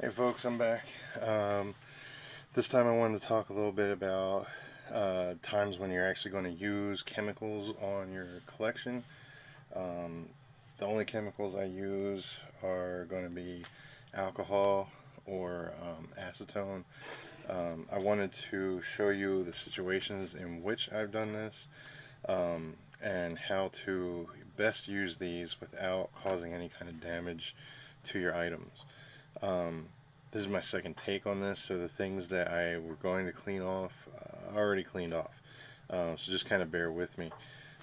Hey folks, I'm back. This time I wanted to talk a little bit about times when you're actually going to use chemicals on your collection. Um, the only chemicals I use are going to be alcohol or acetone. I wanted to show you the situations in which I've done this and how to best use these without causing any kind of damage to your items. Um, this is my second take on this, so the things that I were going to clean off, I already cleaned off. So just kind of bear with me.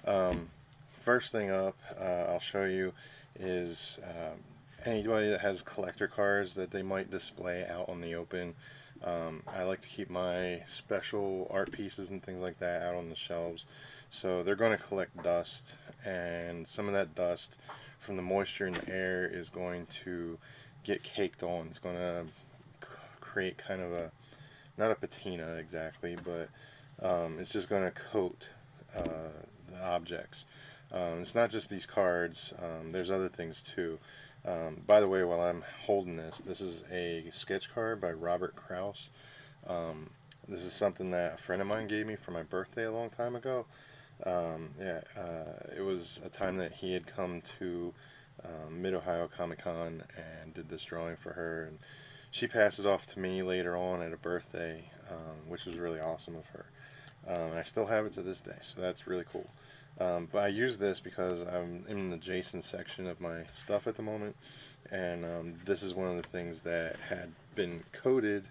Um, First thing up, I'll show you is anybody that has collector cards that they might display out on the open. I like to keep my special art pieces and things like that out on the shelves. So they're going to collect dust, and some of that dust from the moisture in the air is going to get caked on. It's going to create kind of a, not a patina exactly, but it's just going to coat the objects. It's not just these cards, there's other things too. By the way, while I'm holding this, this is a sketch card by Robert Krause. Um, this is something that a friend of mine gave me for my birthday a long time ago. It was a time that he had come to Mid Ohio Comic Con and did this drawing for her, and she passed it off to me later on at a birthday, which was really awesome of her. And I still have it to this day, so that's really cool. But I use this because I'm in the Jason section of my stuff at the moment, and this is one of the things that had been coated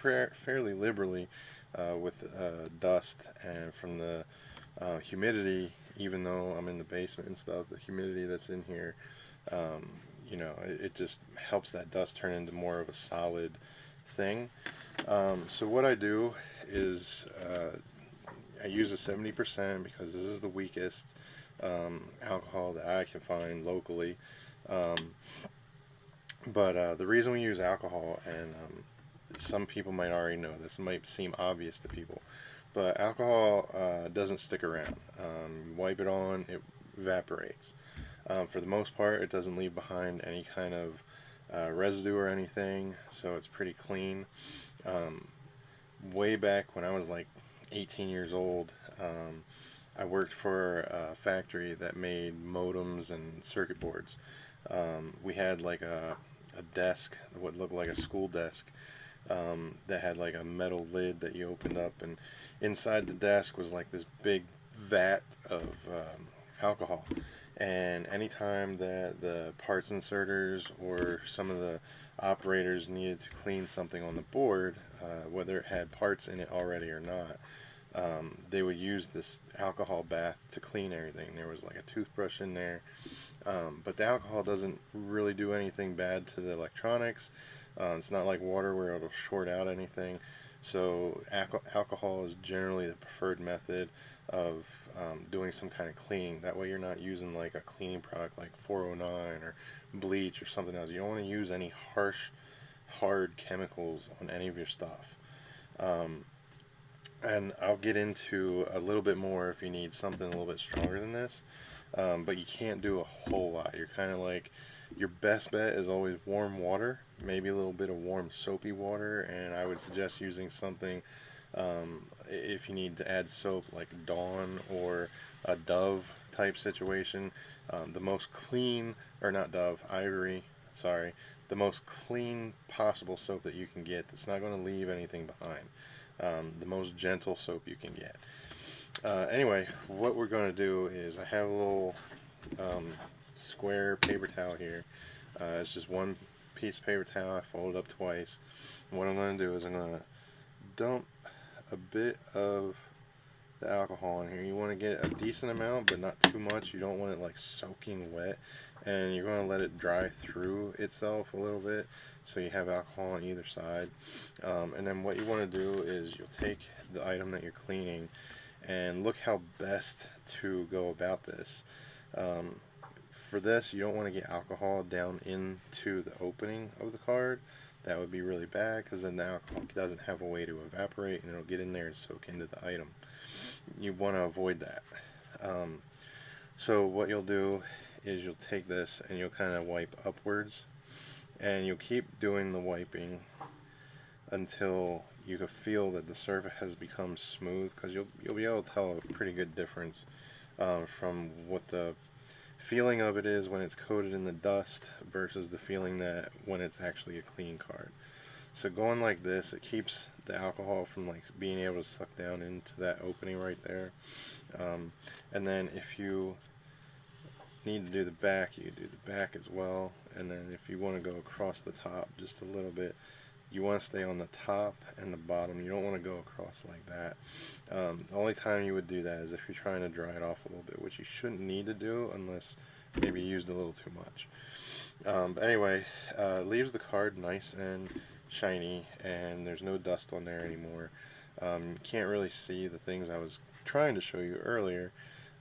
fairly liberally with dust and from the humidity. Even though I'm in the basement and stuff, the humidity that's in here, um, it just helps that dust turn into more of a solid thing. So what I do is I use a 70% because this is the weakest alcohol that I can find locally. Um, but the reason we use alcohol, and some people might already know this, it might seem obvious to people, but alcohol doesn't stick around. You wipe it on, it evaporates. For the most part, it doesn't leave behind any kind of residue or anything, so it's pretty clean. Um, Way back when I was like 18 years old, I worked for a factory that made modems and circuit boards. We had like a desk, what looked like a school desk, that had like a metal lid that you opened up, and inside the desk was like this big vat of alcohol. And anytime that the parts inserters or some of the operators needed to clean something on the board, whether it had parts in it already or not, they would use this alcohol bath to clean everything. There was like a toothbrush in there, but the alcohol doesn't really do anything bad to the electronics. It's not like water where it'll short out anything. So alcohol is generally the preferred method of doing some kind of cleaning. That way you're not using like a cleaning product like 409 or bleach or something else. You don't want to use any harsh, hard chemicals on any of your stuff. Um, and I'll get into a little bit more if you need something a little bit stronger than this. But you can't do a whole lot. You're kind of like, your best bet is always warm water, maybe a little bit of warm soapy water, and I would suggest using something, if you need to add soap, like Dawn or a Dove type situation. The most clean, or not Dove, Ivory, sorry, the most clean possible soap that you can get that's not going to leave anything behind. The most gentle soap you can get. Anyway, what we're going to do is I have a little um, square paper towel here. It's just one piece of paper towel. I fold it up twice. And what I'm going to do is I'm going to dump a bit of the alcohol in here. You want to get a decent amount, but not too much. You don't want it like soaking wet. And you're going to let it dry through itself a little bit so you have alcohol on either side. And then what you want to do is you'll take the item that you're cleaning and look how best to go about this. Um, for this, you don't want to get alcohol down into the opening of the card. That would be really bad because then the alcohol doesn't have a way to evaporate and it'll get in there and soak into the item. You want to avoid that. Um, so what you'll do is you'll take this and you'll kind of wipe upwards, and you'll keep doing the wiping until you can feel that the surface has become smooth, because you'll be able to tell a pretty good difference from what the feeling of it is when it's coated in the dust versus the feeling that when it's actually a clean card. So going like this, it keeps the alcohol from like being able to suck down into that opening right there. And then if you need to do the back, you can do the back as well. And then if you want to go across the top just a little bit, you want to stay on the top and the bottom. You don't want to go across like that. The only time you would do that is if you're trying to dry it off a little bit, which you shouldn't need to do unless maybe you used a little too much. But anyway, leaves the card nice and shiny, and there's no dust on there anymore. You can't really see the things I was trying to show you earlier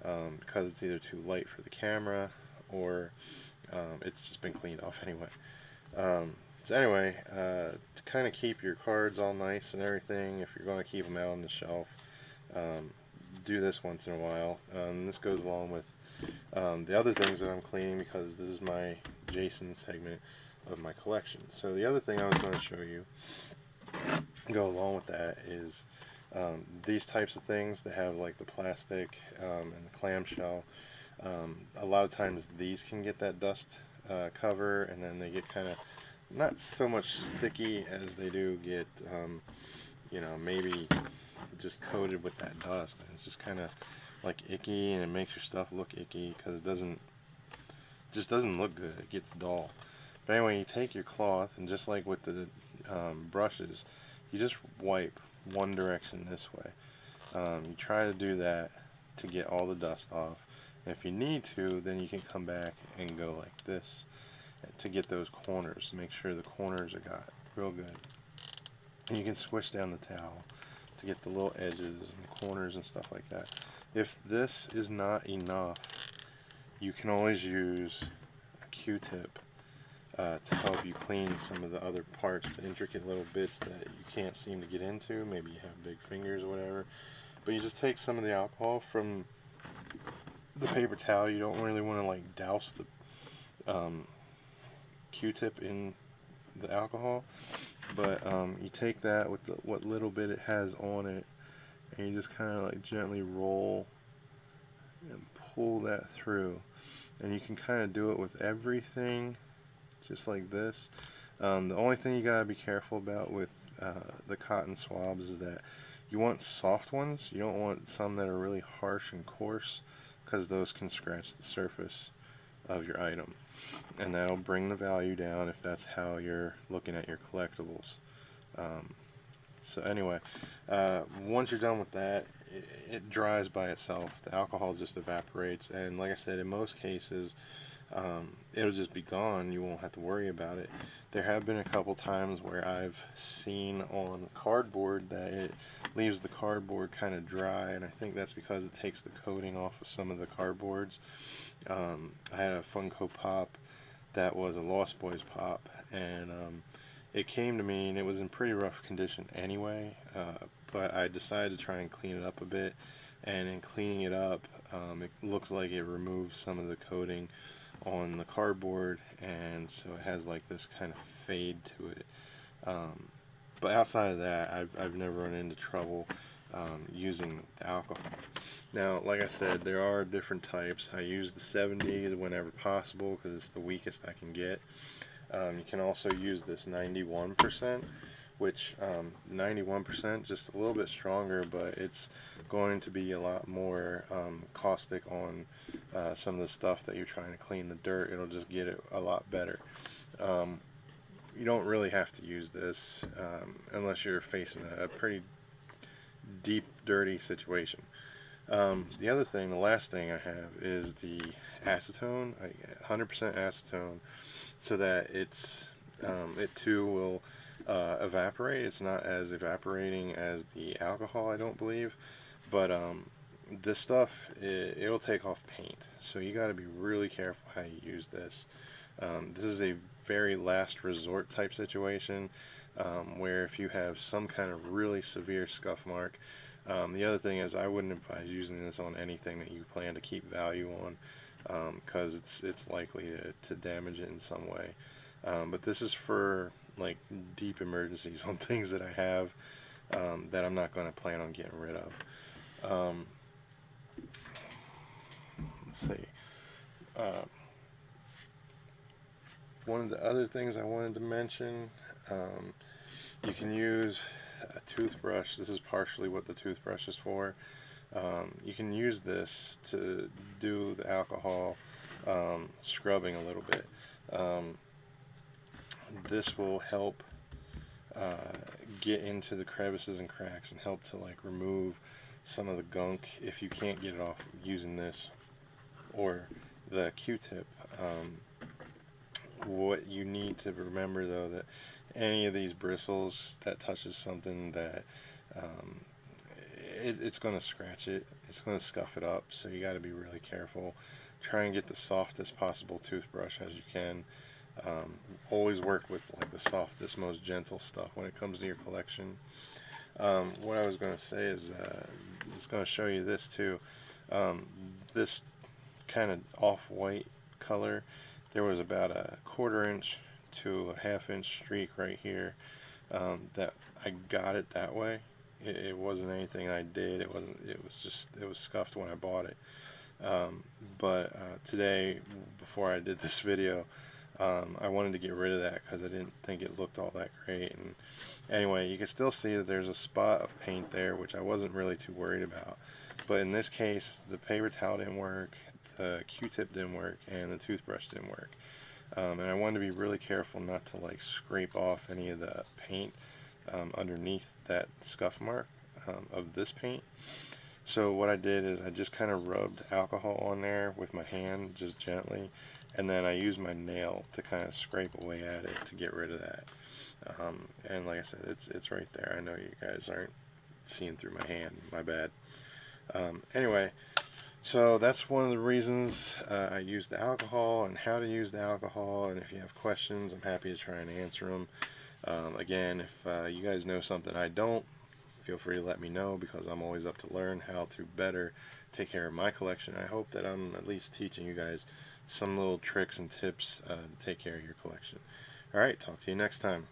because it's either too light for the camera or it's just been cleaned off anyway. So anyway, to kind of keep your cards all nice and everything, if you're going to keep them out on the shelf, do this once in a while. This goes along with the other things that I'm cleaning, because this is my Jason segment of my collection. So the other thing I was going to show you, go along with that, is these types of things that have like the plastic and the clamshell. A lot of times these can get that dust cover, and then they get kind of not so much sticky as they do get, maybe just coated with that dust, and it's just kind of like icky, and it makes your stuff look icky because it just doesn't look good. It gets dull. But anyway, you take your cloth, and just like with the brushes, you just wipe one direction this way. You try to do that to get all the dust off, and if you need to, then you can come back and go like this to get those corners. Make sure the corners are got real good. And you can squish down the towel to get the little edges and corners and stuff like that. If this is not enough, you can always use a Q-tip to help you clean some of the other parts, the intricate little bits that you can't seem to get into. Maybe you have big fingers or whatever. But you just take some of the alcohol from the paper towel. You don't really want to like douse the Q-tip in the alcohol, but you take that with what little bit it has on it, and you just kind of like gently roll and pull that through, and you can kind of do it with everything just like this. The only thing you gotta be careful about with the cotton swabs is that you want soft ones. You don't want some that are really harsh and coarse, because those can scratch the surface of your item, and that'll bring the value down if that's how you're looking at your collectibles. So anyway, once you're done with that, it dries by itself. The alcohol just evaporates, and like I said, in most cases it'll just be gone. You won't have to worry about it. There have been a couple times where I've seen on cardboard that it leaves the cardboard kind of dry, and I think that's because it takes the coating off of some of the cardboards. I had a Funko Pop that was a Lost Boys Pop, and it came to me and it was in pretty rough condition anyway, but I decided to try and clean it up a bit, and in cleaning it up, it looks like it removed some of the coating on the cardboard, and so it has like this kind of fade to it. But outside of that, I've never run into trouble using the alcohol. Now, like I said, there are different types. I use the 70 whenever possible because it's the weakest I can get. You can also use this 91%, which 91%, just a little bit stronger, but it's going to be a lot more caustic on some of the stuff that you're trying to clean the dirt. It'll just get it a lot better. You don't really have to use this unless you're facing a pretty deep, dirty situation. The other thing, the last thing I have, is the acetone, 100% acetone, so that it too will evaporate. It's not as evaporating as the alcohol, I don't believe, but this stuff, it'll take off paint, so you got to be really careful how you use this. This is a very last resort type situation, where if you have some kind of really severe scuff mark, the other thing is I wouldn't advise using this on anything that you plan to keep value on, because it's likely to damage it in some way. But this is for like deep emergencies on things that I have that I'm not going to plan on getting rid of. Let's see. Uh, One of the other things I wanted to mention, um, you can use a toothbrush. This is partially what the toothbrush is for. You can use this to do the alcohol scrubbing a little bit. Um, this will help uh, get into the crevices and cracks and help to like remove some of the gunk if you can't get it off using this or the Q-tip. What you need to remember though, that any of these bristles that touches something that um, it's going to scratch it, it's going to scuff it up, so you got to be really careful. Try and get the softest possible toothbrush as you can. um, Always work with like the softest, most gentle stuff when it comes to your collection. What I was going to say is it's going to show you this too. This kind of off-white color, there was about a 1/4 inch to a 1/2 inch streak right here, that I got it that way. It wasn't anything I did. It wasn't. It was just. It was scuffed when I bought it. But today, before I did this video, I wanted to get rid of that because I didn't think it looked all that great. And anyway, you can still see that there's a spot of paint there, which I wasn't really too worried about. But in this case, the paper towel didn't work, the Q-tip didn't work, and the toothbrush didn't work. And I wanted to be really careful not to like scrape off any of the paint underneath that scuff mark of this paint. So what I did is I just kind of rubbed alcohol on there with my hand, just gently, and then I used my nail to kind of scrape away at it to get rid of that. And like I said, it's right there. I know you guys aren't seeing through my hand. My bad. Anyway, so that's one of the reasons I use the alcohol and how to use the alcohol. And if you have questions, I'm happy to try and answer them. Again, if you guys know something I don't, feel free to let me know, because I'm always up to learn how to better take care of my collection. I hope that I'm at least teaching you guys some little tricks and tips to take care of your collection. Alright, talk to you next time.